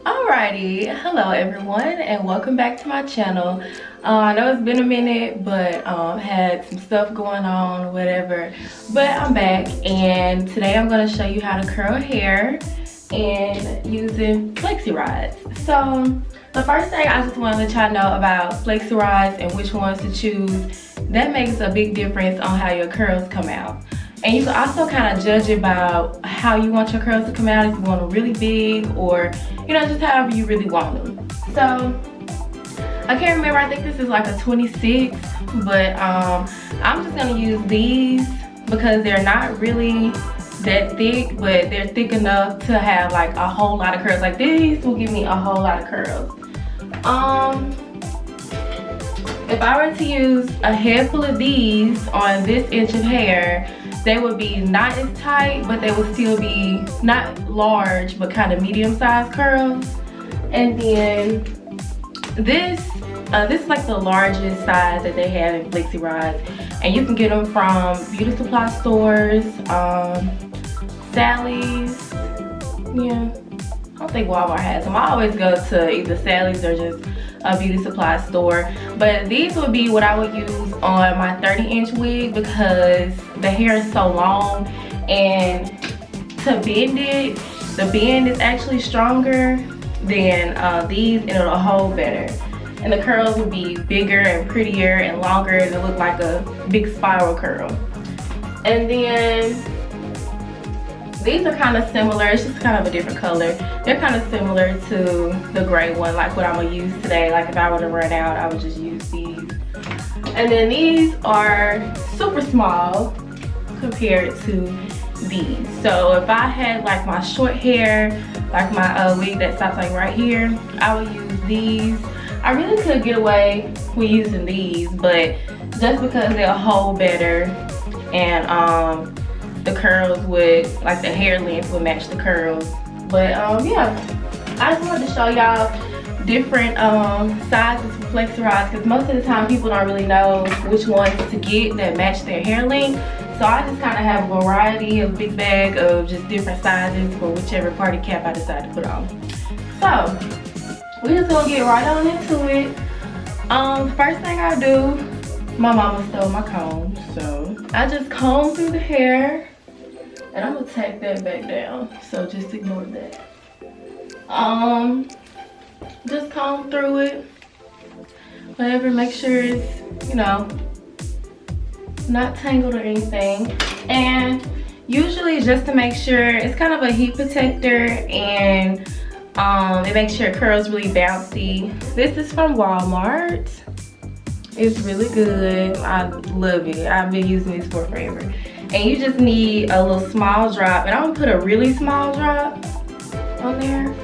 Alrighty, hello everyone and welcome back to my channel. I know it's been a minute, but had some stuff going on, whatever, but I'm back and today I'm going to show you how to curl hair and using Flexi rods. So the first thing I just want to let y'all know about Flexi rods and which ones to choose, that makes a big difference on how your curls come out. And you can also kind of judge about how you want your curls to come out, if you want them really big or, you know, just however you really want them. So, I can't remember, I think this is like a 26, but I'm just going to use these because they're not really that thick, but they're thick enough to have like a whole lot of curls. Like these will give me a whole lot of curls. If I were to use a handful of these on this inch of hair, they would be not as tight, but they would still be not large, but kind of medium-sized curls. And then this is like the largest size that they have in Flexi rods, and you can get them from beauty supply stores, Sally's. Yeah, I don't think Walmart has them. I always go to either Sally's or just a beauty supply store, but these would be what I would use on my 30-inch wig because the hair is so long, and to bend it, the bend is actually stronger than these, and it'll hold better, and the curls will be bigger and prettier and longer, and it look like a big spiral curl. And then these are kind of similar, it's just kind of a different color. They're kind of similar to the gray one, like what I'm gonna use today. Like if I were to run out, I would just use these. And then these are super small compared to these. So if I had like my short hair, like my wig that stops like right here, I would use these. I really could get away with using these, but just because they'll hold better and the curls would, like the hair length would match the curls. But yeah, I just wanted to show y'all different sizes for Flexi rods, because most of the time people don't really know which ones to get that match their hair length. So I just kind of have a variety of big bag of just different sizes for whichever party cap I decide to put on. So we're just gonna get right on into it. The first thing I do, my mama stole my comb, so I just comb through the hair. And I'm gonna tack that back down, so just ignore that. Just comb through it, whatever, make sure it's, you know, not tangled or anything. And usually just to make sure, it's kind of a heat protector, and it makes sure curls really bouncy. This is from Walmart. It's really good, I love it. I've been using this for forever. And you just need a little small drop, and I'm gonna put a really small drop on there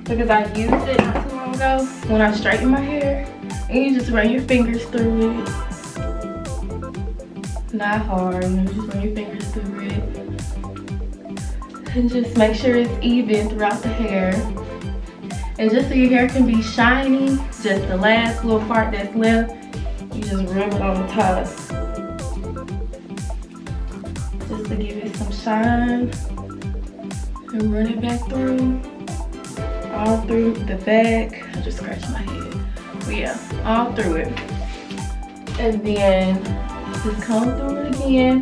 because I used it not too long ago when I straightened my hair. And you just run your fingers through it, not hard, you know, just run your fingers through it and just make sure it's even throughout the hair. And just so your hair can be shiny, just the last little part that's left, you just rub it on the top, just to give it some shine, and run it back through, all through the back. I just scratched my head, but yeah, all through it. And then just comb through it again,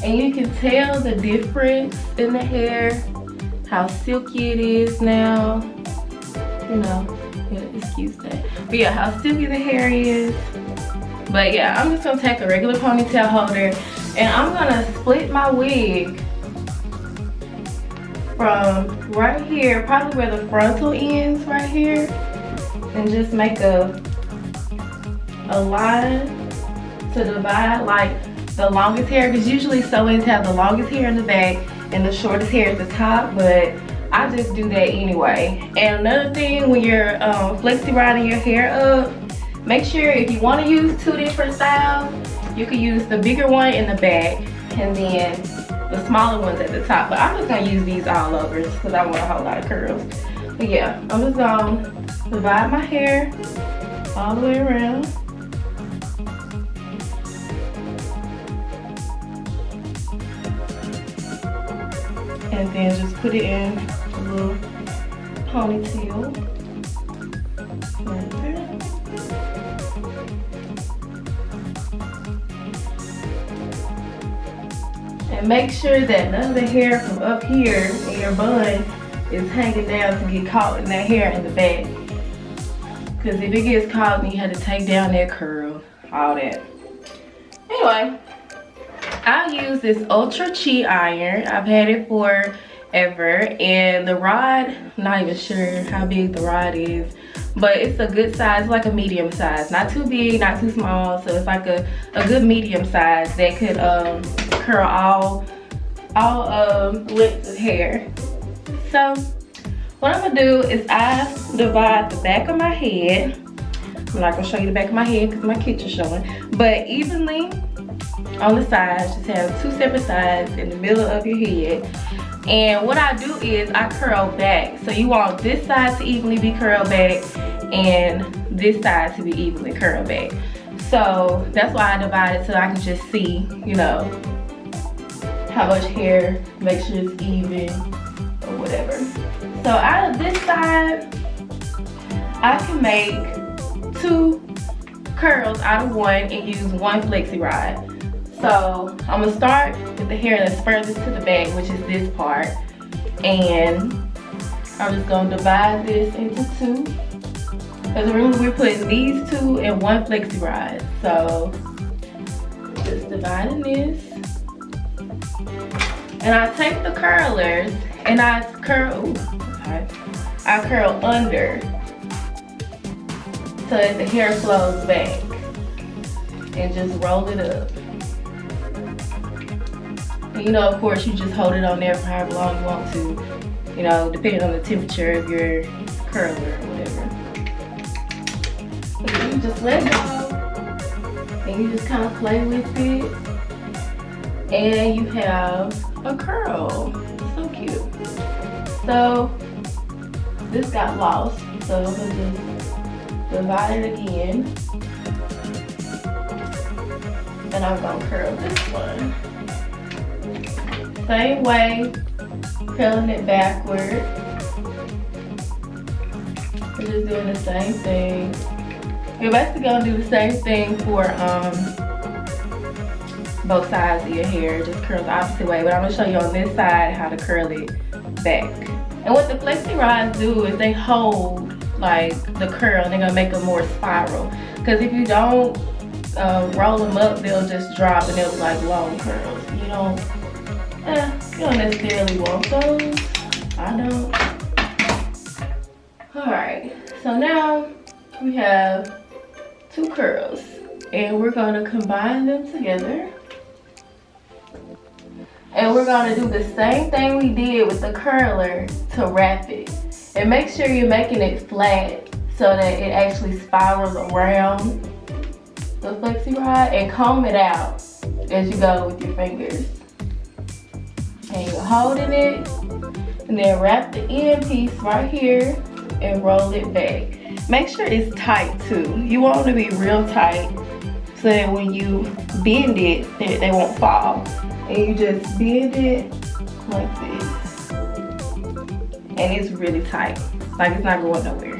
and you can tell the difference in the hair, how silky it is now, you know, yeah, excuse that. But yeah, how silky the hair is. But yeah, I'm just gonna take a regular ponytail holder, and I'm gonna split my wig from right here, probably where the frontal ends right here, and just make a line to divide like the longest hair, because usually sew-ins have the longest hair in the back and the shortest hair at the top, but I just do that anyway. And another thing, when you're flexi rodding your hair up, make sure if you want to use two different styles, you can use the bigger one in the back and then the smaller ones at the top. But I'm just gonna use these all over because I want a whole lot of curls. But yeah, I'm just gonna divide my hair all the way around. And then just put it in a little ponytail. Right there. And make sure that none of the hair from up here in your bun is hanging down to get caught in that hair in the back. Because if it gets caught, then you have to take down that curl, all that. Anyway, I use this Ultra Chi iron. I've had it forever, and the rod, I'm not even sure how big the rod is, but it's a good size, like a medium size. Not too big, not too small, so it's like a good medium size that could curl all lengths of hair. So what I'm gonna do is I divide the back of my head. I'm not gonna show you the back of my head because my kitchen's showing, but evenly on the sides. Just have two separate sides in the middle of your head. And what I do is I curl back. So you want this side to evenly be curled back and this side to be evenly curled back. So that's why I divide it so I can just see, you know, how much hair, make sure it's even or whatever. So out of this side, I can make 2 curls out of one and use 1 flexi rod. So I'm gonna start with the hair that's furthest to the back, which is this part. And I'm just gonna divide this into 2. Because remember, we're putting these 2 in 1 flexi rod. So just dividing this. And I take the curlers and I curl, I curl under so that the hair flows back. And just roll it up. And you know, of course, you just hold it on there for however long you want to, you know, depending on the temperature of your curler or whatever. And then you just let go, and you just kind of play with it, and you have a curl. So cute. So this got lost, so I'm gonna just divide it again, and I'm gonna curl this one. Same way, curling it backward. We're just doing the same thing. You're basically gonna do the same thing for both sides of your hair, just curl the opposite way. But I'm gonna show you on this side how to curl it back. And what the flexi rods do is they hold like the curl, and they're gonna make them more spiral. Because if you don't roll them up, they'll just drop and they'll be like long curls. You don't necessarily want those. I don't. Alright, so now we have 2 curls, and we're gonna combine them together. And we're gonna do the same thing we did with the curler to wrap it. And make sure you're making it flat so that it actually spirals around the flexi rod, and comb it out as you go with your fingers. And you're holding it, and then wrap the end piece right here and roll it back. Make sure it's tight too. You want it to be real tight so that when you bend it, they won't fall. And you just bend it like this. And it's really tight. Like it's not going nowhere.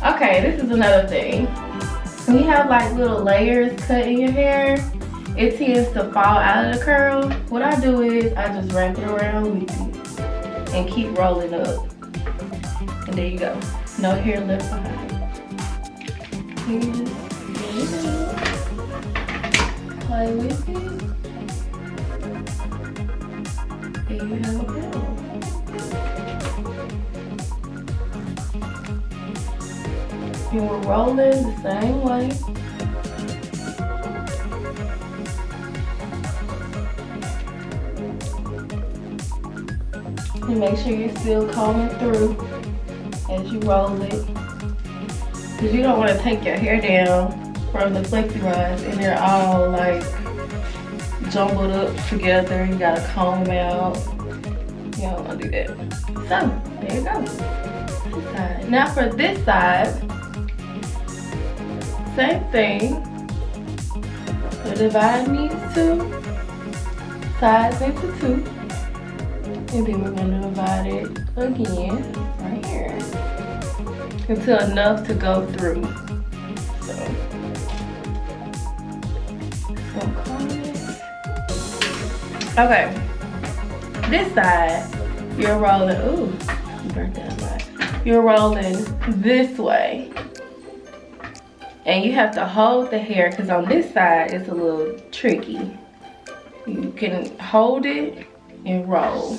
Okay, this is another thing. When you have like little layers cut in your hair, it tends to fall out of the curl. What I do is I just wrap it around with it and keep rolling up. And there you go. No hair left behind. You just play with it. And you have a curl. And we're rolling the same way. And make sure you're still combing through as you roll it. Because you don't want to take your hair down from the Flexi rods, and they're all like jumbled up together. You gotta comb them out. You don't wanna do that. So there you go. This side. Now for this side, same thing. We're dividing these two sides into two. And then we're gonna divide it again right here until enough to go through. So comb it. Okay, this side you're rolling. Ooh, burnt that lot. You're rolling this way, and you have to hold the hair because on this side it's a little tricky. You can hold it and roll.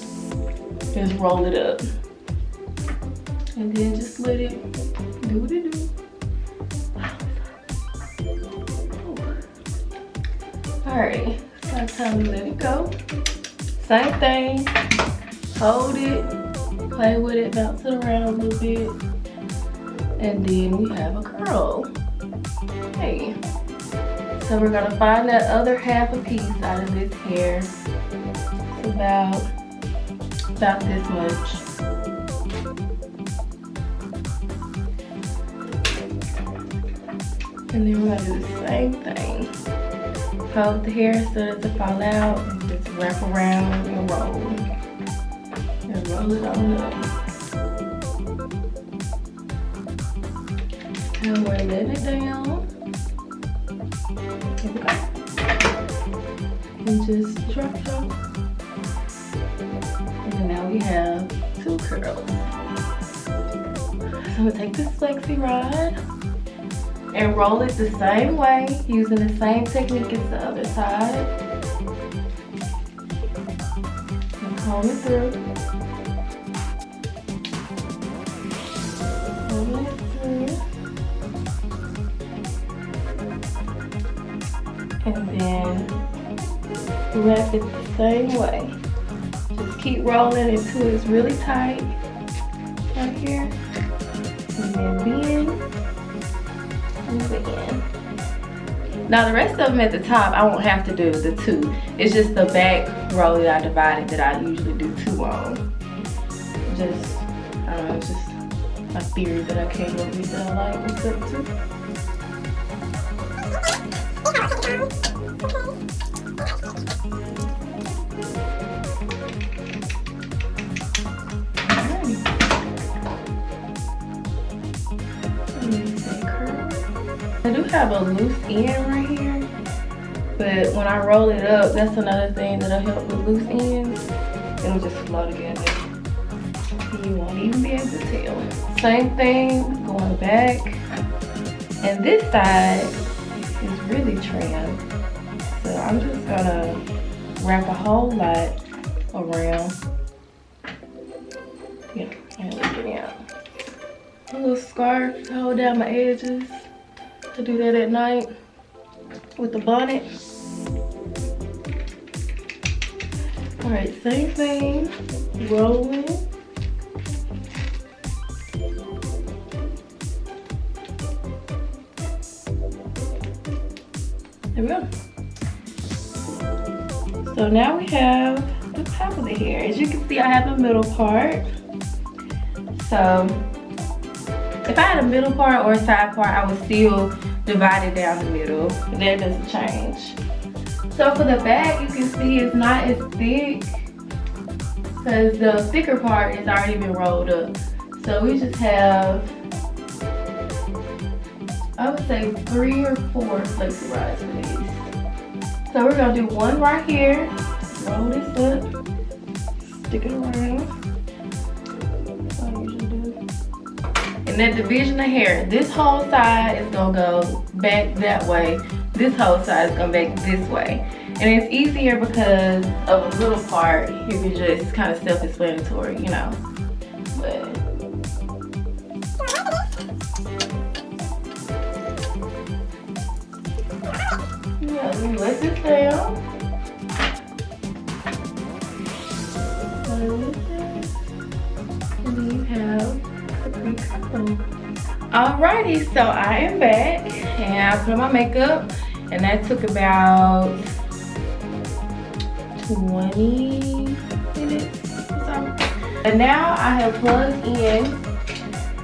Just roll it up. And then just let it do what it do. Alright, so it's time to let it go. Same thing. Hold it, play with it, bounce it around a little bit. And then we have a curl. Hey. So we're gonna find that other half a piece out of this hair. It's about this much. And then we're gonna do the same thing. Hold the hair so it doesn't fall out, and just wrap around and roll. And roll it on up. And we're letting it down. And just drop. And now we have two curls. So we'll take this Flexi rod and roll it the same way, using the same technique as the other side. And comb it through. Comb it through. And then wrap it the same way. Just keep rolling until it's really tight right here. And then bend. Now the rest of them at the top, I won't have to do the two. It's just the back roll that I divided that I usually do two on. Just, I don't know, it's just my theory that I came up with that I like with them too. I do have a loose end right here, but when I roll it up, that's another thing that'll help with loose ends. It'll just flow together. You won't even be able to tell. Same thing going back. And this side is really trimmed. So I'm just gonna wrap a whole lot around. Yeah, and look it out. A little scarf to hold down my edges. To do that at night with the bonnet. All right, same thing, rolling. There we go. So now we have the top of the hair. As you can see, I have a middle part. So if I had a middle part or a side part, I would still divide it down the middle. That doesn't change. So for the back, you can see it's not as thick because the thicker part has already been rolled up. So we just have, I would say 3 or 4 Flexi rods for these. So we're gonna do one right here. Roll this up, stick it around. And that division of hair, this whole side is gonna go back that way. This whole side is gonna back this way. And it's easier because of a little part. You can just kind of self-explanatory, you know. But yeah, we let this down. And then you have. Alrighty, so I am back and I put on my makeup, and that took about 20 minutes or so. And now I have plugged in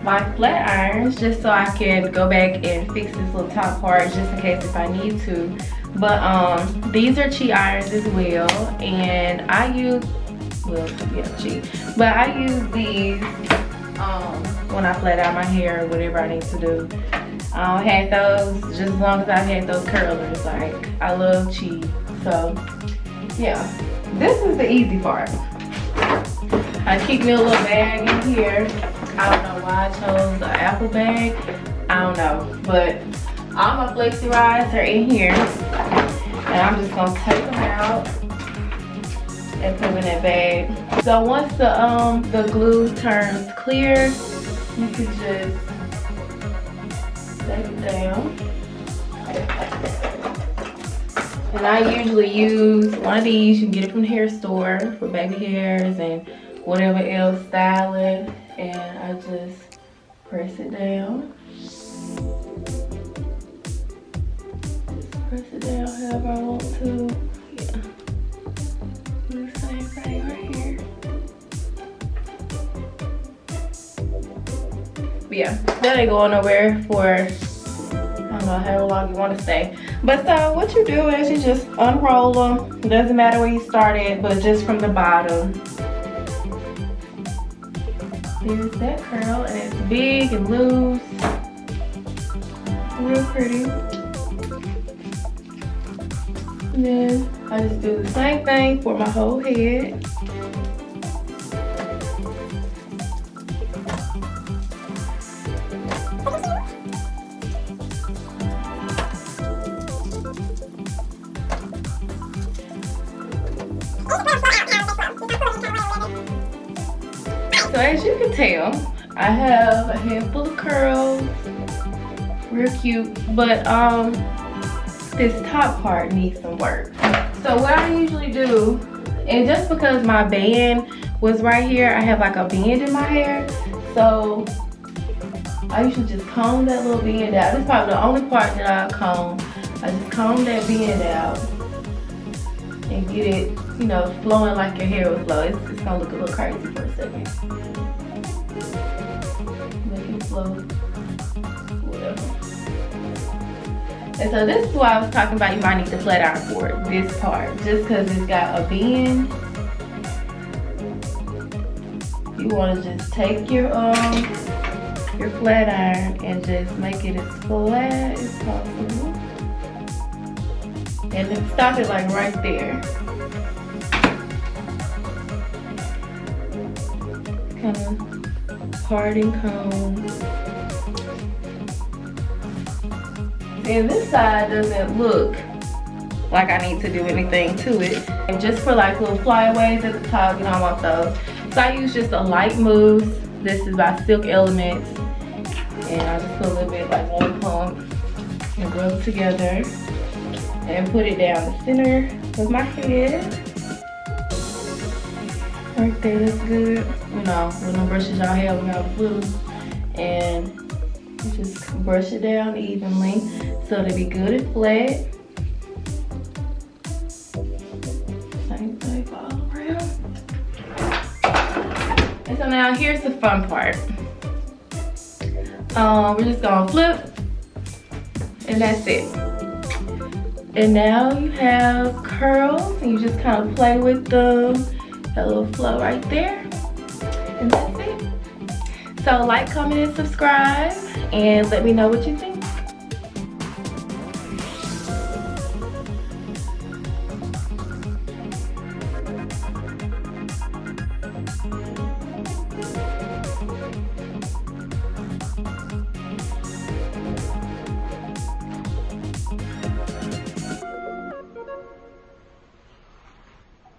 my flat irons just so I can go back and fix this little top part just in case if I need to. But these are cheat irons as well, and I use, well, yeah, cheat, but I use these when I flat out my hair or whatever I need to do. I had those just as long as I had those curlers. Like, I love cheat. So yeah, this is the easy part. I keep me a little bag in here. I don't know why I chose the apple bag. I don't know, but all my Flexi rides are in here, and I'm just gonna take them out and put them in that bag. So once the glue turns clear, you can just take it down. And I usually use one of these. You can get it from the hair store for baby hairs and whatever else, styling. And I just press it down. Press it down however I want to. Yeah. Do the same thing right here. But yeah, that ain't going nowhere for, I don't know, however long you want to stay. But so what you do is you just unroll them. It doesn't matter where you started, but just from the bottom. There's that curl, and it's big and loose. Real pretty. And then I just do the same thing for my whole head. So as you can tell, I have a handful of curls, real cute, but this top part needs some work. So what I usually do, and just because my band was right here, I have like a band in my hair, so I usually just comb that little band out. This is probably the only part that I comb. I just comb that band out and get it, you know, flowing like your hair would flow. It's gonna look a little crazy for a second. Make it flow, whatever. And so this is why I was talking about you might need to flat iron for it, this part. Just because it's got a bend, you want to just take your flat iron and just make it as flat as possible. And then stop it like right there. Kind of parting comb. And this side doesn't look like I need to do anything to it. And just for like little flyaways at the top, you don't want those. So I use just a light mousse. This is by Silk Elements. And I just put a little bit, like one pump, and rub it together. And put it down the center of my head. Right there, that's good. You know, with no brushes y'all have, we have blue. And you just brush it down evenly so it'll be good and flat. Same thing all around. And so now here's the fun part. We're just gonna flip, and that's it. And now you have curls, and you just kind of play with them. That little flow right there. And that's it. So like, comment, and subscribe, and let me know what you think.